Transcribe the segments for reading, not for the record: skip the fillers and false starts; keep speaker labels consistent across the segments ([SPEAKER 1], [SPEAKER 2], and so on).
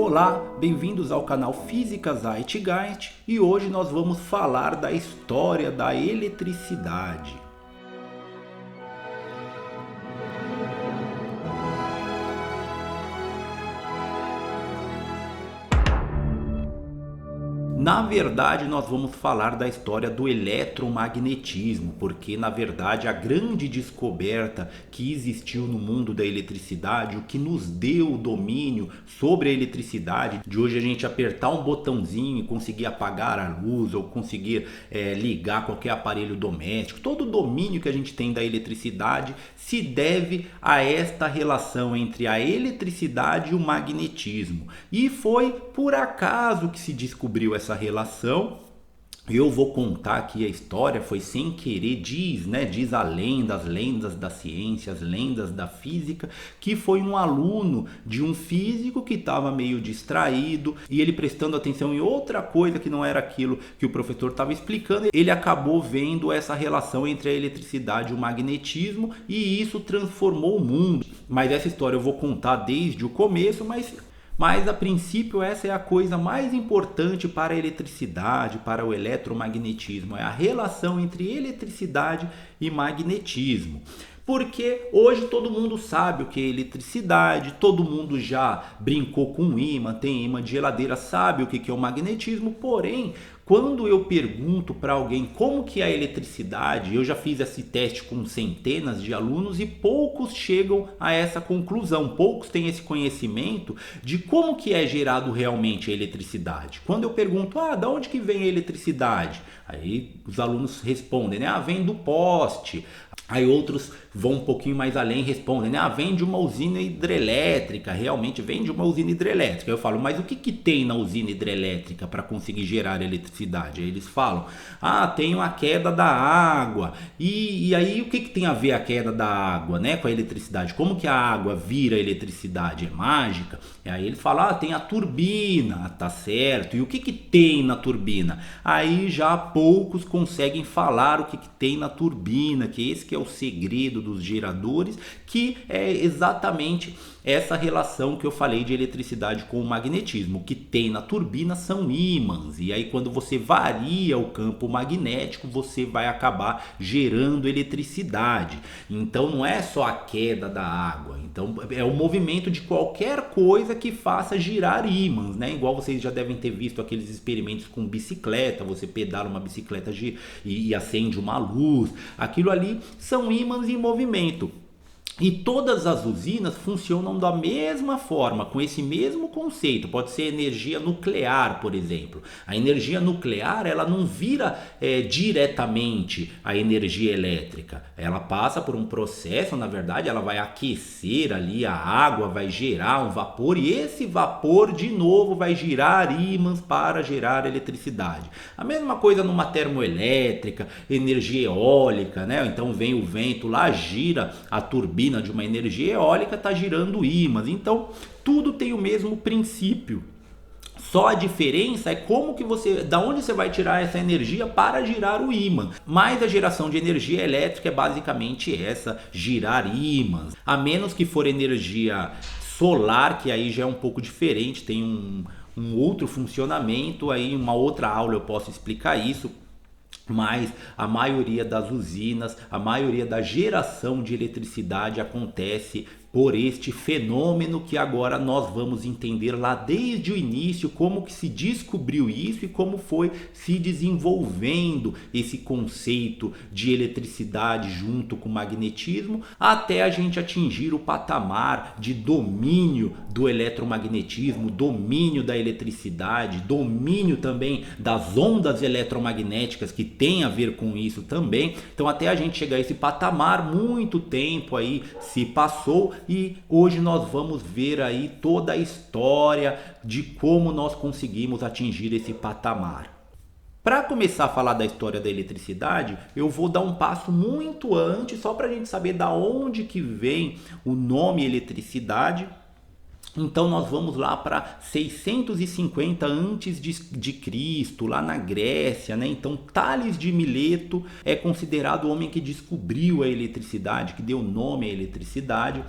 [SPEAKER 1] Olá, bem-vindos ao canal Física Zeitgeist e hoje nós vamos falar da história da eletricidade. Na verdade, nós vamos falar da história do eletromagnetismo, porque na verdade a grande descoberta que existiu no mundo da eletricidade, o que nos deu o domínio sobre a eletricidade, de hoje a gente apertar um botãozinho e conseguir apagar a luz ou conseguir ligar qualquer aparelho doméstico, todo o domínio que a gente tem da eletricidade se deve a esta relação entre a eletricidade e o magnetismo. E foi por acaso que se descobriu essa relação. Eu vou contar aqui a história, foi sem querer, diz a lenda, as lendas da ciência, as lendas da física, que foi um aluno de um físico que estava meio distraído e ele prestando atenção em outra coisa que não era aquilo que o professor estava explicando, ele acabou vendo essa relação entre a eletricidade e o magnetismo e isso transformou o mundo. Mas essa história eu vou contar desde o começo, mas a princípio essa é a coisa mais importante para a eletricidade, para o eletromagnetismo, é a relação entre eletricidade e magnetismo. Porque hoje todo mundo sabe o que é eletricidade, todo mundo já brincou com ímã, tem ímã de geladeira, sabe o que é o magnetismo, porém, quando eu pergunto para alguém como que é a eletricidade, eu já fiz esse teste com centenas de alunos e poucos chegam a essa conclusão, poucos têm esse conhecimento de como que é gerado realmente a eletricidade. Quando eu pergunto, de onde que vem a eletricidade? Aí os alunos respondem, vem do poste. Aí outros vão um pouquinho mais além e respondem, vem de uma usina hidrelétrica, realmente vem de uma usina hidrelétrica. Eu falo, mas o que tem na usina hidrelétrica para conseguir gerar eletricidade? Aí eles falam, tem a queda da água. E aí o que tem a ver a queda da água, com a eletricidade? Como que a água vira eletricidade? É mágica? E aí ele fala, tem a turbina, tá certo. E o que tem na turbina? Aí já poucos conseguem falar o que tem na turbina, que esse que é o segredo dos geradores, que é exatamente essa relação que eu falei de eletricidade com o magnetismo. O que tem na turbina são ímãs, e aí quando você varia o campo magnético, você vai acabar gerando eletricidade. Então não é só a queda da água, então é o movimento de qualquer coisa que faça girar ímãs, Igual vocês já devem ter visto aqueles experimentos com bicicleta, você pedala uma bicicleta e acende uma luz, aquilo ali são ímãs em movimento. E todas as usinas funcionam da mesma forma, com esse mesmo conceito. Pode ser energia nuclear, por exemplo. A energia nuclear, ela não vira diretamente a energia elétrica. Ela passa por um processo, na verdade, ela vai aquecer ali a água, vai gerar um vapor e esse vapor, de novo, vai girar ímãs para gerar eletricidade. A mesma coisa numa termoelétrica, energia eólica, Então vem o vento lá, gira a turbina de uma energia eólica, está girando ímãs. Então tudo tem o mesmo princípio. Só a diferença é da onde você vai tirar essa energia para girar o ímã. Mas a geração de energia elétrica é basicamente essa, girar ímãs. A menos que for energia solar, que aí já é um pouco diferente, tem um outro funcionamento, aí uma outra aula eu posso explicar isso. Mas a maioria das usinas, a maioria da geração de eletricidade acontece por este fenômeno que agora nós vamos entender lá desde o início, como que se descobriu isso e como foi se desenvolvendo esse conceito de eletricidade junto com o magnetismo, até a gente atingir o patamar de domínio do eletromagnetismo, domínio da eletricidade, domínio também das ondas eletromagnéticas que tem a ver com isso também. Então até a gente chegar a esse patamar, muito tempo aí se passou. E hoje nós vamos ver aí toda a história de como nós conseguimos atingir esse patamar. Para começar a falar da história da eletricidade, eu vou dar um passo muito antes, só para a gente saber da onde que vem o nome eletricidade Então nós vamos lá para 650 antes de Cristo, lá na Grécia, né? Então Tales de Mileto é considerado o homem que descobriu a eletricidade, que deu nome à eletricidade.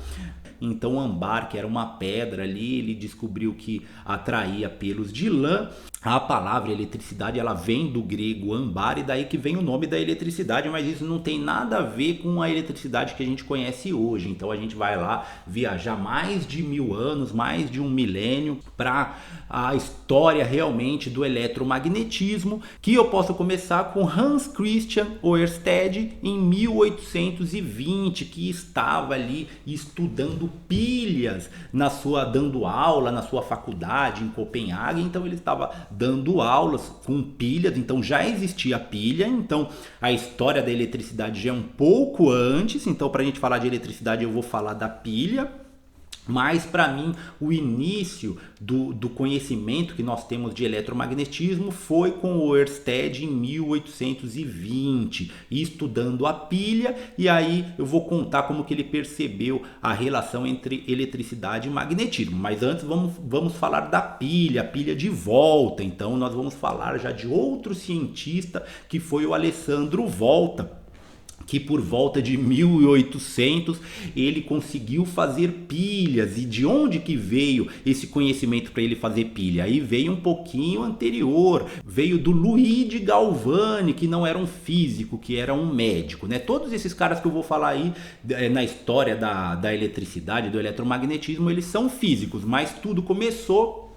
[SPEAKER 1] Então âmbar, que era uma pedra ali, ele descobriu que atraía pelos de lã. A palavra eletricidade, ela vem do grego âmbar, e daí que vem o nome da eletricidade, mas isso não tem nada a ver com a eletricidade que a gente conhece hoje. Então a gente vai lá viajar mais de 1000 anos, mais de um milênio, para a história realmente do eletromagnetismo, que eu posso começar com Hans Christian Ørsted em 1820, que estava ali estudando pilhas dando aula na sua faculdade em Copenhague. Então ele estava dando aulas com pilhas, então já existia pilha. Então a história da eletricidade já é um pouco antes. Então, para a gente falar de eletricidade, eu vou falar da pilha. Mas para mim o início do conhecimento que nós temos de eletromagnetismo foi com o Ørsted em 1820, estudando a pilha. E aí eu vou contar como que ele percebeu a relação entre eletricidade e magnetismo. Mas antes vamos falar da pilha, a pilha de Volta. Então nós vamos falar já de outro cientista, que foi o Alessandro Volta, que por volta de 1800 ele conseguiu fazer pilhas. E de onde que veio esse conhecimento para ele fazer pilha? Aí veio um pouquinho anterior, veio do Luigi Galvani, que não era um físico, que era um médico, né? Todos esses caras que eu vou falar aí na história da eletricidade, do eletromagnetismo, eles são físicos, mas tudo começou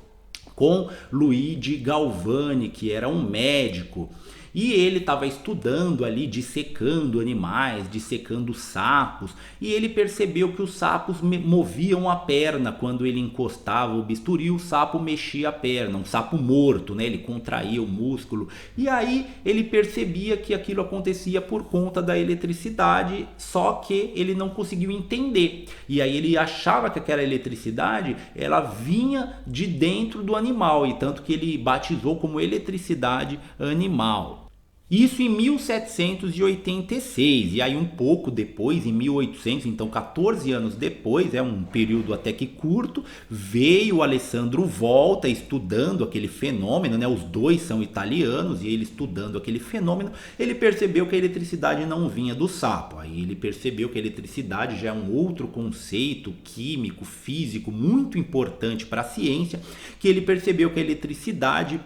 [SPEAKER 1] com Luigi Galvani, que era um médico. E ele estava estudando ali, dissecando animais, dissecando sapos, e ele percebeu que os sapos moviam a perna quando ele encostava o bisturi. O sapo mexia a perna, um sapo morto, né? Ele contraía o músculo. E aí ele percebia que aquilo acontecia por conta da eletricidade, só que ele não conseguiu entender. E aí ele achava que aquela eletricidade, ela vinha de dentro do animal, e tanto que ele batizou como eletricidade animal. Isso em 1786, e aí um pouco depois, em 1800, então 14 anos depois, é um período até que curto, veio o Alessandro Volta estudando aquele fenômeno, né? Os dois são italianos, e ele estudando aquele fenômeno, ele percebeu que a eletricidade não vinha do sapo. Aí ele percebeu que a eletricidade já é um outro conceito químico, físico, muito importante para a ciência, que ele percebeu que a eletricidade,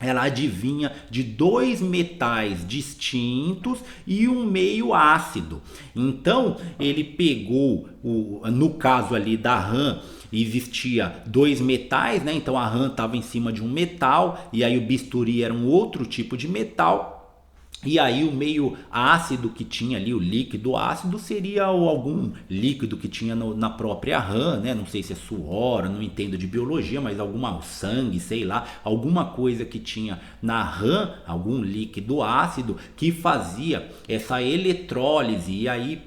[SPEAKER 1] ela adivinha de dois metais distintos e um meio ácido. Então ele pegou, no caso ali da rã, existia dois metais, né? Então a rã estava em cima de um metal, e aí o bisturi era um outro tipo de metal. E aí o meio ácido que tinha ali, o líquido ácido, seria algum líquido que tinha na própria rã, né? Não sei se é suor, não entendo de biologia, mas sangue, sei lá, alguma coisa que tinha na rã, algum líquido ácido que fazia essa eletrólise, e aí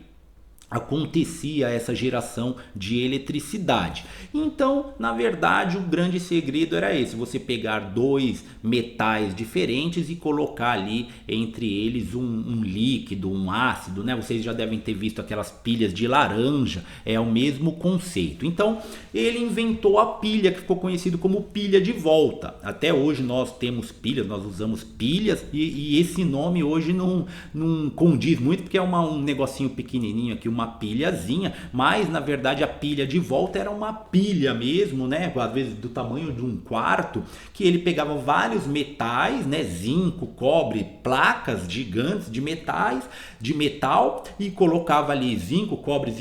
[SPEAKER 1] acontecia essa geração de eletricidade. Então, na verdade, o grande segredo era esse: você pegar dois metais diferentes e colocar ali entre eles um líquido, um ácido, né? Vocês já devem ter visto aquelas pilhas de laranja, é o mesmo conceito. Então, ele inventou a pilha, que ficou conhecido como pilha de Volta. Até hoje nós temos pilhas, nós usamos pilhas, e esse nome hoje não condiz muito, porque é um negocinho pequenininho aqui, uma pilhazinha, mas na verdade a pilha de Volta era uma pilha mesmo, né? Às vezes do tamanho de um quarto, que ele pegava vários metais, né? Zinco, cobre, placas gigantes de metal, e colocava ali zinco, cobre,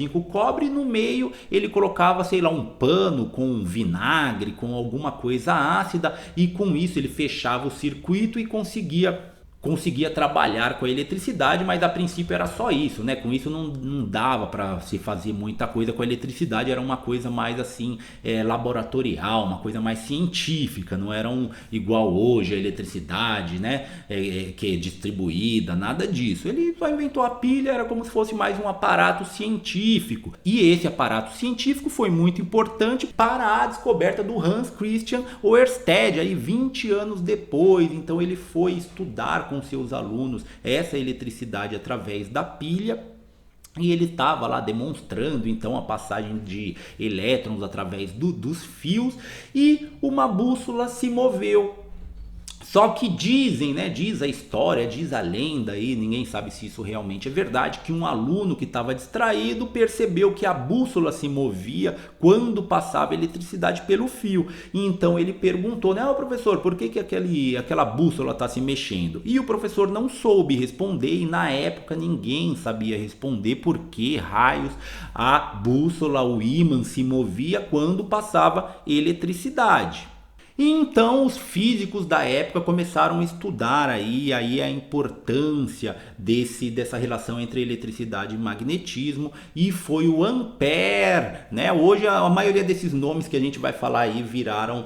[SPEAKER 1] e no meio ele colocava, sei lá, um pano com vinagre, com alguma coisa ácida, e com isso ele fechava o circuito e conseguia trabalhar com a eletricidade. Mas a princípio era só isso, né? Com isso não dava para se fazer muita coisa com a eletricidade, era uma coisa mais assim, laboratorial, uma coisa mais científica, não era igual hoje a eletricidade, né? Que é distribuída, nada disso. Ele só inventou a pilha, era como se fosse mais um aparato científico, e esse aparato científico foi muito importante para a descoberta do Hans Christian Ørsted, aí 20 anos depois. Então ele foi estudar com seus alunos essa eletricidade através da pilha, E ele estava lá demonstrando então a passagem de elétrons através dos fios e uma bússola se moveu. Só que dizem, né, diz a história, diz a lenda aí, ninguém sabe se isso realmente é verdade, que um aluno que estava distraído percebeu que a bússola se movia quando passava eletricidade pelo fio. E então ele perguntou, né, professor, por que aquela bússola está se mexendo? E o professor não soube responder e na época ninguém sabia responder por que raios a bússola, o ímã se movia quando passava eletricidade. E então os físicos da época começaram a estudar aí a importância dessa relação entre eletricidade e magnetismo, e foi o Ampère, né? Hoje a maioria desses nomes que a gente vai falar aí viraram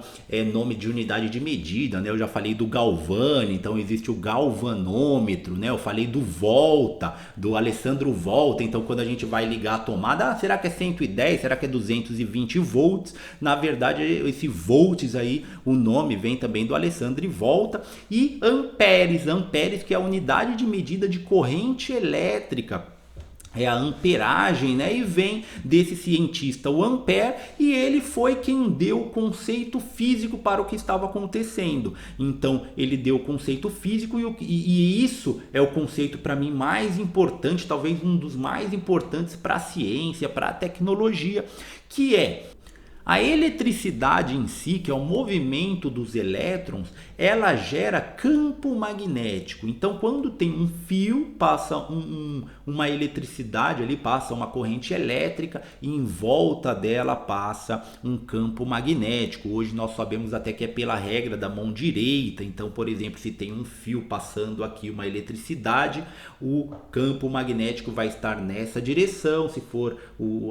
[SPEAKER 1] nome de unidade de medida, né? Eu já falei do Galvani, então existe o galvanômetro, né? Eu falei do Volta, do Alessandro Volta, então quando a gente vai ligar a tomada, será que é 110, será que é 220 volts? Na verdade esse volts aí, o nome vem também do Alessandro Volta. E amperes, que é a unidade de medida de corrente elétrica, é a amperagem, né? E vem desse cientista, o Ampère, e ele foi quem deu o conceito físico para o que estava acontecendo. Então ele deu o conceito físico e isso é o conceito para mim mais importante, talvez um dos mais importantes para a ciência, para a tecnologia, que é a eletricidade em si, que é o movimento dos elétrons, ela gera campo magnético. Então, quando tem um fio, passa uma eletricidade ali, passa uma corrente elétrica e em volta dela passa um campo magnético. Hoje nós sabemos até que é pela regra da mão direita. Então, por exemplo, se tem um fio passando aqui uma eletricidade, o campo magnético vai estar nessa direção. Se for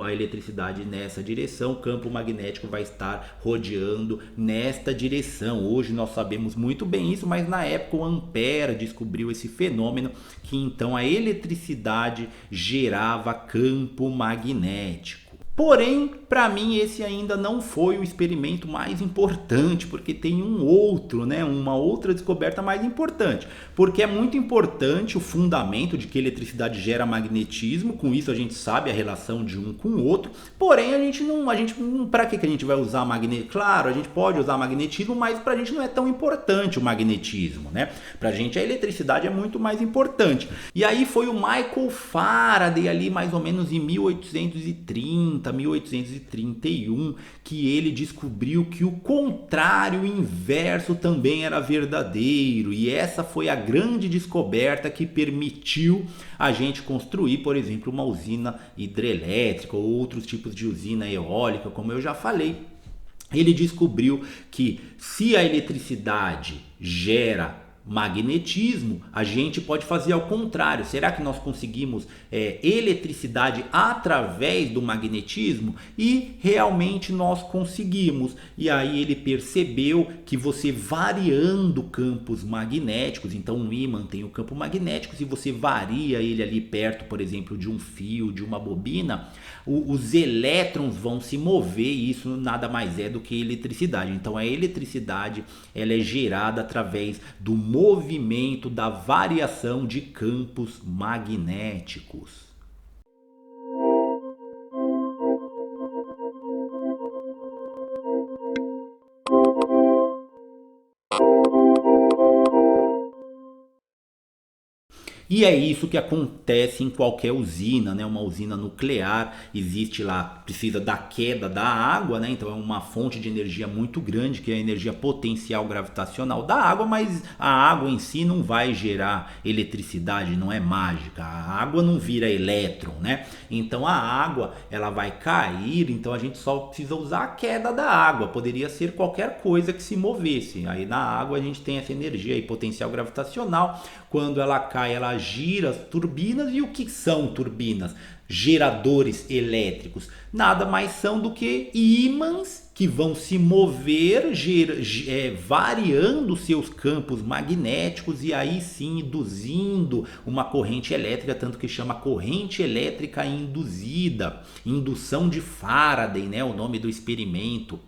[SPEAKER 1] a eletricidade nessa direção, o campo magnético vai estar rodeando nesta direção. Hoje nós sabemos muito bem isso, mas na época o Ampère descobriu esse fenômeno, que então a eletricidade gerava campo magnético. Porém, para mim esse ainda não foi o experimento mais importante, porque tem um outro, né, uma outra descoberta mais importante, porque é muito importante o fundamento de que a eletricidade gera magnetismo, com isso a gente sabe a relação de um com o outro, porém a gente não, para que a gente vai usar magnetismo? Claro, a gente pode usar magnetismo, mas para a gente não é tão importante o magnetismo, né? Para a gente a eletricidade é muito mais importante. E aí foi o Michael Faraday ali mais ou menos em 1831, que ele descobriu que o contrário, o inverso também era verdadeiro, e essa foi a grande descoberta que permitiu a gente construir, por exemplo, uma usina hidrelétrica ou outros tipos de usina eólica, como eu já falei. Ele descobriu que se a eletricidade gera magnetismo, a gente pode fazer ao contrário. Será que nós conseguimos eletricidade através do magnetismo? E realmente nós conseguimos. E aí ele percebeu que você variando campos magnéticos, então um ímã tem o campo magnético, se você varia ele ali perto, por exemplo, de um fio, de uma bobina, os elétrons vão se mover, e isso nada mais é do que eletricidade. Então a eletricidade ela é gerada através do movimento, da variação de campos magnéticos. E é isso que acontece em qualquer usina, né? Uma usina nuclear, existe lá, precisa da queda da água, né? Então é uma fonte de energia muito grande, que é a energia potencial gravitacional da água, mas a água em si não vai gerar eletricidade, não é mágica. A água não vira elétron, né? Então a água, ela vai cair, então a gente só precisa usar a queda da água. Poderia ser qualquer coisa que se movesse. Aí na água a gente tem essa energia aí, potencial gravitacional. Quando ela cai, ela gira as turbinas. E o que são turbinas? Geradores elétricos. Nada mais são do que ímãs que vão se mover, variando seus campos magnéticos e aí sim induzindo uma corrente elétrica, tanto que chama corrente elétrica induzida, indução de Faraday, né, o nome do experimento.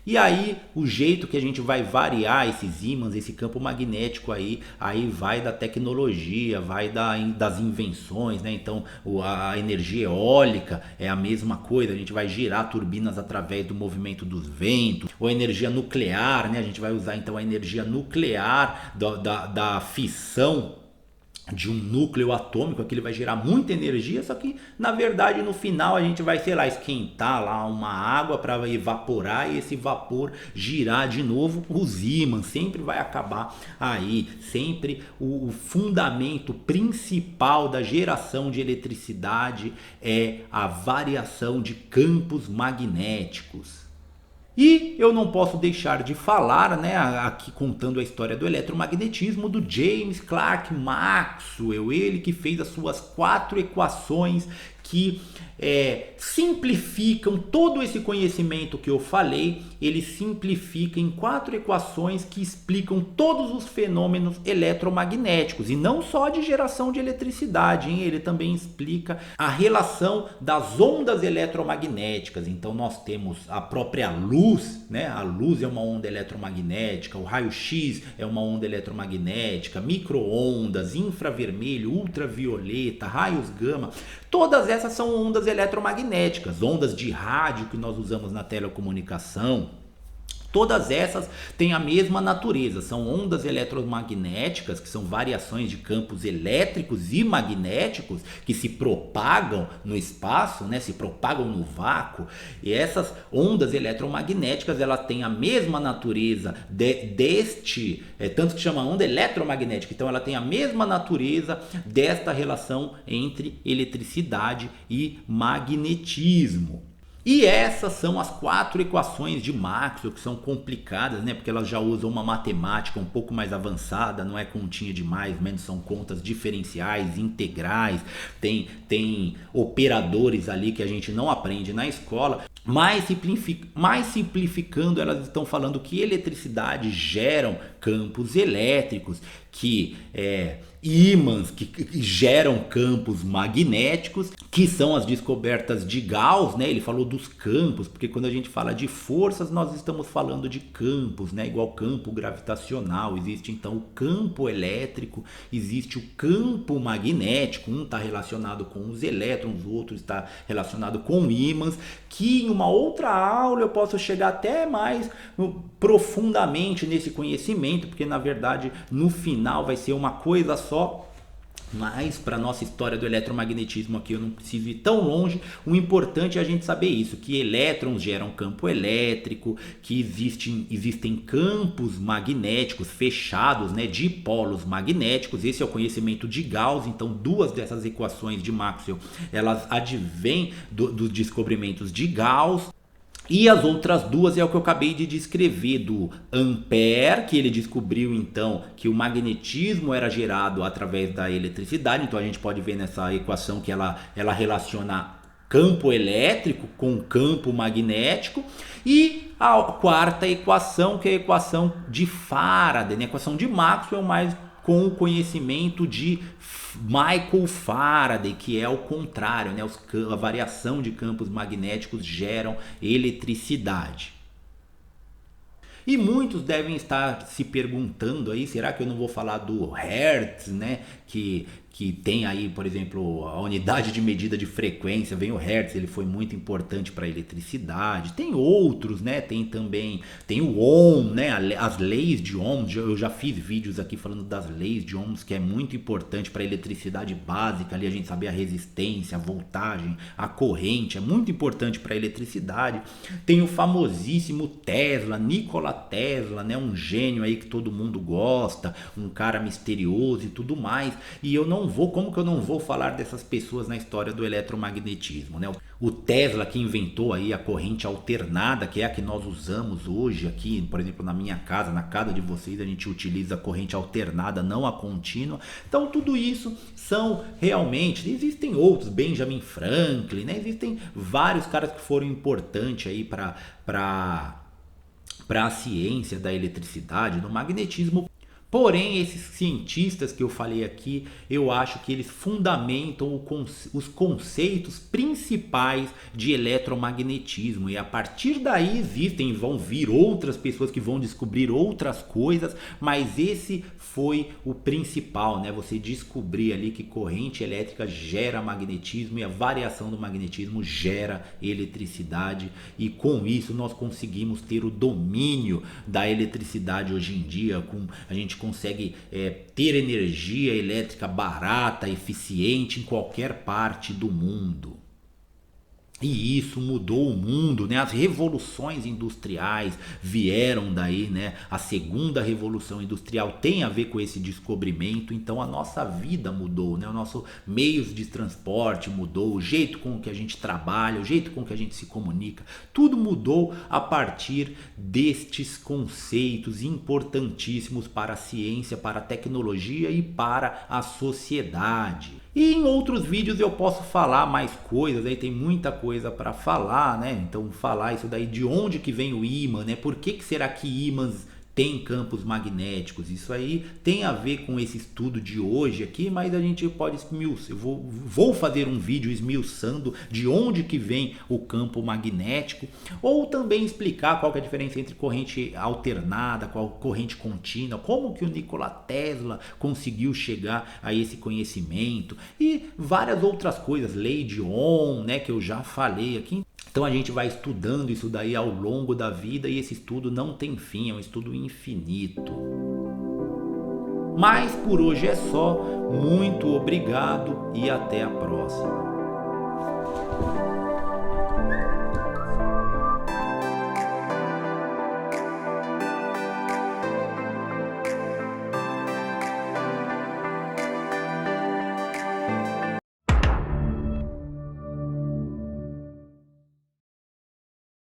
[SPEAKER 1] E aí, o jeito que a gente vai variar esses ímãs, esse campo magnético aí vai da tecnologia, vai das invenções, né? Então, a energia eólica é a mesma coisa, a gente vai girar turbinas através do movimento dos ventos, ou a energia nuclear, né? A gente vai usar então a energia nuclear da fissão de um núcleo atômico, que ele vai gerar muita energia, só que na verdade no final a gente vai, sei lá, esquentar lá uma água para evaporar e esse vapor girar de novo. Os ímãs sempre vai acabar aí, sempre o fundamento principal da geração de eletricidade é a variação de campos magnéticos. E eu não posso deixar de falar, né, aqui contando a história do eletromagnetismo, do James Clerk Maxwell, ele que fez as suas 4 equações que simplificam todo esse conhecimento que eu falei. Ele simplifica em 4 equações que explicam todos os fenômenos eletromagnéticos, e não só de geração de eletricidade, hein? Ele também explica a relação das ondas eletromagnéticas. Então nós temos a própria luz, né? A luz é uma onda eletromagnética, o raio-x é uma onda eletromagnética, micro-ondas, infravermelho, ultravioleta, raios gama, todas essas são ondas eletromagnéticas, ondas de rádio que nós usamos na telecomunicação. Todas essas têm a mesma natureza, são ondas eletromagnéticas, que são variações de campos elétricos e magnéticos que se propagam no espaço, né, se propagam no vácuo. E essas ondas eletromagnéticas, elas têm a mesma natureza tanto que chama onda eletromagnética, então ela tem a mesma natureza desta relação entre eletricidade e magnetismo. E essas são as 4 equações de Maxwell, que são complicadas, né? Porque elas já usam uma matemática um pouco mais avançada, não é continha demais, menos são contas diferenciais, integrais, tem operadores ali que a gente não aprende na escola. Mais simplificando, elas estão falando que eletricidade geram campos elétricos, que ímãs que geram campos magnéticos, que são as descobertas de Gauss, né? Ele falou dos campos, porque quando a gente fala de forças, nós estamos falando de campos, né? Igual campo gravitacional, existe então o campo elétrico, existe o campo magnético, um está relacionado com os elétrons, o outro está relacionado com ímãs, que em uma outra aula eu posso chegar até mais profundamente nesse conhecimento, porque na verdade no final vai ser uma coisa só. Mas para nossa história do eletromagnetismo aqui eu não preciso ir tão longe. O importante é a gente saber isso, que elétrons geram campo elétrico, que existem campos magnéticos fechados, né, de polos magnéticos. Esse é o conhecimento de Gauss. Então 2 dessas equações de Maxwell, elas advêm dos descobrimentos de Gauss. E as outras 2 é o que eu acabei de descrever, do Ampère, que ele descobriu então que o magnetismo era gerado através da eletricidade. Então a gente pode ver nessa equação que ela relaciona campo elétrico com campo magnético. E a 4ª equação, que é a equação de Faraday, né? A equação de Maxwell, mas com o conhecimento de Michael Faraday, que é o contrário, né? A variação de campos magnéticos geram eletricidade. E muitos devem estar se perguntando aí, será que eu não vou falar do Hertz, né? Que tem aí, por exemplo, a unidade de medida de frequência, vem o Hertz, ele foi muito importante para a eletricidade. Tem outros, né? Tem o Ohm, né? As leis de Ohm, eu já fiz vídeos aqui falando das leis de Ohm, que é muito importante para a eletricidade básica, ali a gente saber a resistência, a voltagem, a corrente, é muito importante para a eletricidade. Tem o famosíssimo Tesla, Nikola Tesla, né? Um gênio aí que todo mundo gosta, um cara misterioso e tudo mais. E como que eu não vou falar dessas pessoas na história do eletromagnetismo, né? O Tesla, que inventou aí a corrente alternada, que é a que nós usamos hoje aqui, por exemplo, na minha casa, na casa de vocês, a gente utiliza a corrente alternada, não a contínua. Então tudo isso são realmente, existem outros, Benjamin Franklin, né? Existem vários caras que foram importantes aí para a ciência da eletricidade, do magnetismo. Porém, esses cientistas que eu falei aqui, eu acho que eles fundamentam os conceitos principais de eletromagnetismo. E a partir daí vão vir outras pessoas que vão descobrir outras coisas, mas esse foi o principal, né? Você descobrir ali que corrente elétrica gera magnetismo e a variação do magnetismo gera eletricidade. E com isso nós conseguimos ter o domínio da eletricidade hoje em dia. A gente consegue ter energia elétrica barata, eficiente em qualquer parte do mundo. E isso mudou o mundo, né? As revoluções industriais vieram daí, né? A segunda revolução industrial tem a ver com esse descobrimento, então a nossa vida mudou, né? O nosso meios de transporte mudou, o jeito com que a gente trabalha, o jeito com que a gente se comunica, tudo mudou a partir destes conceitos importantíssimos para a ciência, para a tecnologia e para a sociedade. E em outros vídeos eu posso falar mais coisas, aí tem muita coisa para falar, né? Então falar isso daí, de onde que vem o ímã, né? Por que será que ímãs tem campos magnéticos? Isso aí tem a ver com esse estudo de hoje aqui, mas a gente pode esmiuçar. Eu vou fazer um vídeo esmiuçando de onde que vem o campo magnético, ou também explicar qual que é a diferença entre corrente alternada, qual corrente contínua, como que o Nikola Tesla conseguiu chegar a esse conhecimento e várias outras coisas, lei de Ohm, né, que eu já falei aqui. Então a gente vai estudando isso daí ao longo da vida e esse estudo não tem fim, é um estudo infinito. Mas por hoje é só, muito obrigado e até a próxima.